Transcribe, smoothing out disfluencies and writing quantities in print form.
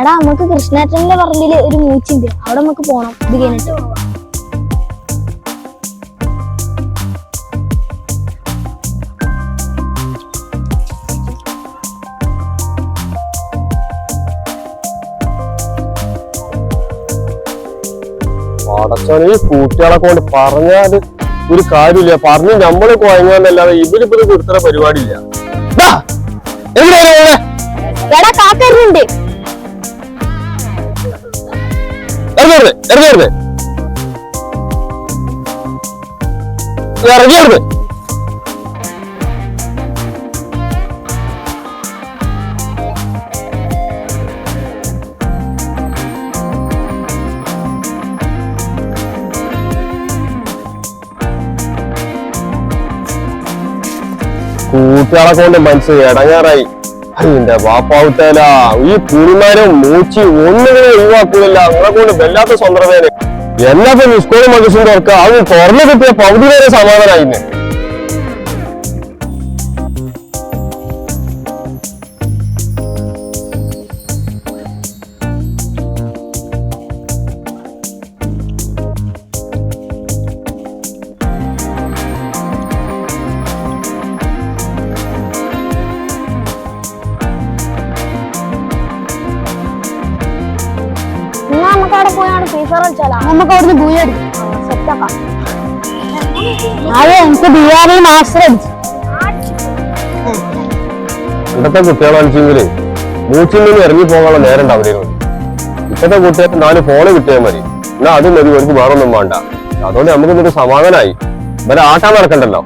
എടാ നമുക്ക് കൃഷ്ണേട്ടന്റെ പറമ്പില് ഒരു മൂച്ചുണ്ട്, അവിടെ നമുക്ക് പോണം. ഇത് കഴിഞ്ഞിട്ട് അടച്ചോനെ ഈ കുട്ടികളെ കൊണ്ട് പറഞ്ഞാല് ഒരു കാര്യമില്ല. പറഞ്ഞ് നമ്മള് കുഴങ്ങാന്നല്ലാതെ ഇവരിപ്പോ കൊടുത്ത പരിപാടിയില്ല. എടാ കാക്കരുന്നുണ്ട്. ഇറങ്ങിയത് കൂട്ടുകാളെ കൊണ്ട് മനസ്സ് ഇടങ്ങാറായി. അതിന്റെ വാപ്പാവുത്തേല ഈ പുളിമാരും മൂച്ചി ഒന്നുകൂടെ ഒഴിവാക്കൂല. നിങ്ങളെ കൊണ്ട് വല്ലാത്ത സ്വന്തവേന. എല്ലാപ്പോ സ്കൂൾ മദ്രസും തുറക്കുക. അത് തുറന്നു കിട്ടിയ പകുതി വരെ സമാധാനായിന്ന്. നമുക്ക് അവിടെ പോയാണ് ഫീസർ കളിച്ചാലോ? നമുക്ക് അവിടുന്ന് ബൂയ അടിക്കും. സെറ്റാക്കാം. അതെ, എനിക്ക് ബിആറിൽ മാസ്റ്റർ അടിച്ചു. ഇവിടത്തെ കുട്ടികളെ കളിച്ചെങ്കില് മൂച്ചിൽ നിന്ന് ഇറങ്ങി പോകാനുള്ള നേരം ഉണ്ടാവില്ലായിരുന്നു. ഇപ്പത്തെ കുട്ടികൾക്ക് 4 ഫോണ് കിട്ടിയാൽ മതി. എന്നാ അത് മതി, അവർക്ക് വേറൊന്നും വേണ്ട. അതുകൊണ്ട് നമുക്ക് ഇന്നൊരു സമാധാനമായി. ഇവരെ ആട്ടാൻ നടക്കണ്ടല്ലോ.